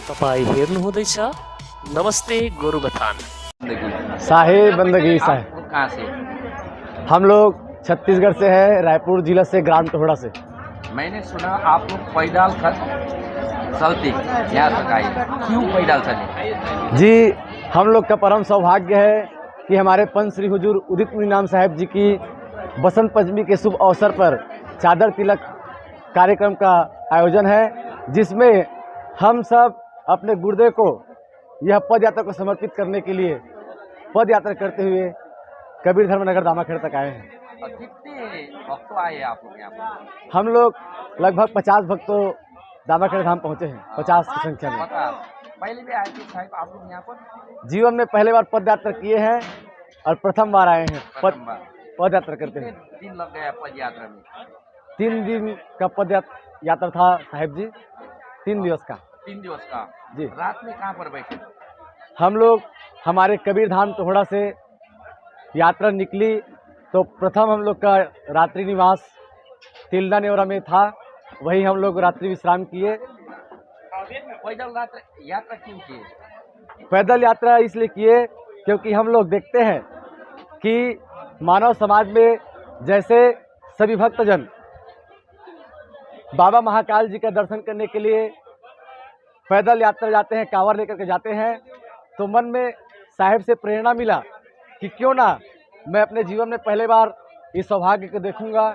तपाईँ हेर्नुहुँदैछ नमस्ते गोरुबथान। साहेब बंदगी साहेब। आप कहाँ से? हम लोग छत्तीसगढ़ से है, रायपुर जिला से, ग्राम टोहड़ा से। मैंने सुना आप लोग पैदल चलते यहाँ तक आए, क्यों पैदल चले? जी, हम लोग का परम सौभाग्य है कि हमारे पंच श्री हुजूर उदित मुनि नाम साहेब जी की बसंत पंचमी के शुभ अवसर पर चादर तिलक कार्यक्रम का आयोजन है, जिसमें हम सब अपने गुरुदेव को यह पद यात्रा को समर्पित करने के लिए पद यात्रा करते हुए कबीर धर्मनगर दामाखेड़ा तक आए हैं। और कितने भक्त आए आप लोग यहाँ पर? हम लोग लगभग 50 भक्तों दामाखेड़ा धाम पहुँचे हैं, 50 की संख्या में। पहले भी आए थे साहब आप लोग यहाँ पर? जीवन में पहले बार पद यात्रा किए हैं और प्रथम बार आए हैं प्रथम बार। पद यात्रा करते कितने हैं। दिन लग गया पद यात्रा में? 3 दिन का पद यात्रा था साहेब जी, 3 दिवस का। 3 दिवस का जी। रात में कहाँ पर बैठे? हम लोग हमारे कबीर धाम टोहड़ा से यात्रा निकली तो प्रथम हम लोग का रात्रि निवास तिल्दा नेवरा में था, वहीं हम लोग रात्रि विश्राम किए। पैदल यात्रा क्यों किए? पैदल यात्रा इसलिए किए क्योंकि हम लोग देखते हैं कि मानव समाज में जैसे सभी भक्तजन बाबा महाकाल जी का दर्शन करने के लिए पैदल यात्रा जाते हैं, कांवर लेकर के जाते हैं, तो मन में साहेब से प्रेरणा मिला कि क्यों ना मैं अपने जीवन में पहले बार इस सौभाग्य को देखूंगा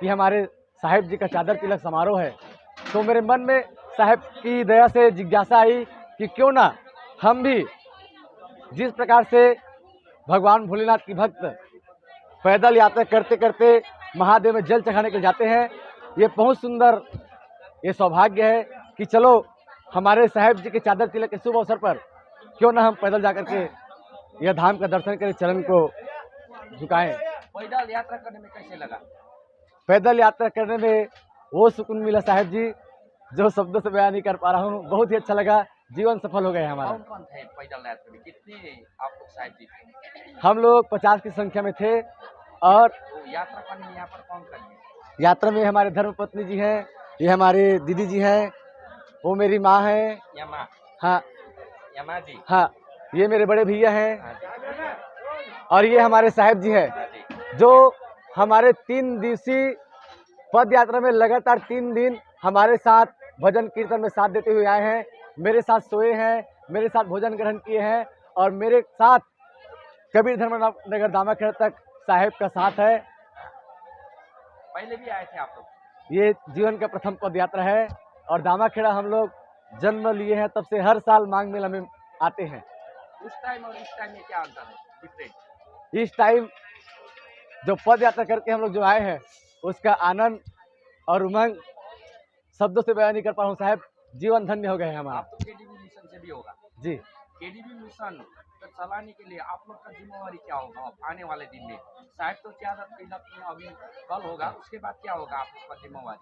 कि हमारे साहेब जी का चादर तिलक समारोह है। तो मेरे मन में साहेब की दया से जिज्ञासा आई कि क्यों ना हम भी जिस प्रकार से भगवान भोलेनाथ की भक्त पैदल यात्रा करते करते महादेव में जल चढ़ाने के जाते हैं, ये बहुत सुंदर ये सौभाग्य है कि चलो हमारे साहेब जी के चादर तिलक के शुभ अवसर पर क्यों ना हम पैदल जाकर के यह धाम का दर्शन करें, चरण को झुकाएं। पैदल यात्रा करने में कैसे लगा? पैदल यात्रा करने में वो सुकून मिला साहेब जी जो शब्दों से बयान नहीं कर पा रहा हूँ। बहुत ही अच्छा लगा, जीवन सफल हो गया हमारा। कौन कौन थे पैदल यात्रा में? कितने आप लोग साहेब जी थे? हम लोग 50 की संख्या में थे। और तो यात्रा करने में यहाँ पर कौन करेंगे? यात्रा में हमारे धर्मपत्नी जी हैं, ये हमारे दीदी जी हैं, वो मेरी माँ है। यमा। हाँ यमा जी। हाँ, ये मेरे बड़े भैया हैं। हाँ जी। और ये हमारे साहेब जी हैं हाँ जी। जो हमारे 3 दिवसीय पद यात्रा में लगातार 3 दिन हमारे साथ भजन कीर्तन में साथ देते हुए आए हैं, मेरे साथ सोए हैं, मेरे साथ भोजन ग्रहण किए हैं और मेरे साथ कबीर धर्मनगर दामाखेड़ा तक साहेब का साथ है। पहले भी आए थे आप लोग? ये जीवन का प्रथम पद यात्रा है और दामाखेड़ा हम लोग जन्म लिए हैं तब से हर साल माघ मेला में आते हैं। उस टाइम और इस टाइम में क्या अंतर है, डिफरेंट? इस टाइम जो पद यात्रा करके हम लोग जो आए हैं उसका आनंद और उमंग शब्दों से बयान नहीं कर पा रहा हूँ साहब, जीवन धन्य हो गए हैं हमारा। आप तो केडीबी मिशन से भी होगा जी। केडीबी मिशन चलाने के लिए आप लोग का जिम्मेवारी क्या होगा अब आने वाले दिन में? शायद तो चादर तिलक में अभी कल होगा, उसके बाद क्या होगा आप लोग का जिम्मेवारी?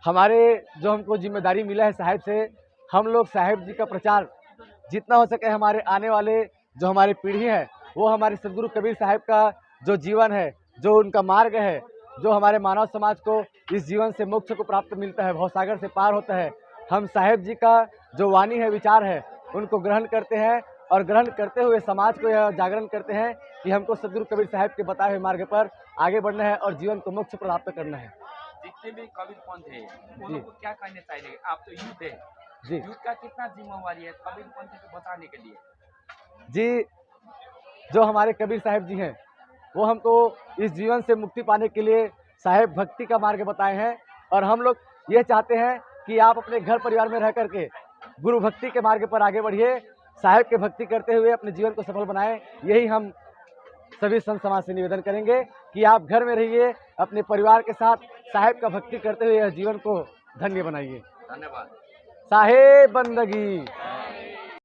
हमारे जो हमको जिम्मेदारी मिला है साहेब से, हम लोग साहेब जी का प्रचार जितना हो सके हमारे आने वाले जो हमारी पीढ़ी है वो हमारे सदगुरु कबीर साहब का जो जीवन है, जो उनका मार्ग है, जो हमारे मानव समाज को इस जीवन से मोक्ष को प्राप्त मिलता है, भवसागर से पार होता है, हम साहेब जी का जो वाणी है, विचार है, उनको ग्रहण करते हैं और ग्रहण करते हुए समाज को यह जागरण करते हैं कि हमको सदगुरु कबीर साहब के बताए हुए मार्ग पर आगे बढ़ना है और जीवन को मोक्ष प्राप्त करना है। जितने भी कबीर पंथ है उन लोगों को क्या कहना चाहिए? आप तो यूथ है जी। यूथ का कितना जिम्मेवारी है कबीर पंथ को बचाने के लिए? जी, जो हमारे कबीर साहब जी हैं वो हमको इस जीवन से मुक्ति पाने के लिए साहेब भक्ति का मार्ग बताए हैं और हम लोग ये चाहते हैं कि आप अपने घर परिवार में रह करके गुरु भक्ति के मार्ग पर आगे बढ़िए, साहेब के भक्ति करते हुए अपने जीवन को सफल बनाएं। यही हम सभी संत समाज से निवेदन करेंगे कि आप घर में रहिए, अपने परिवार के साथ साहेब का भक्ति करते हुए यह जीवन को धन्य बनाइए। धन्यवाद। साहेब बंदगी।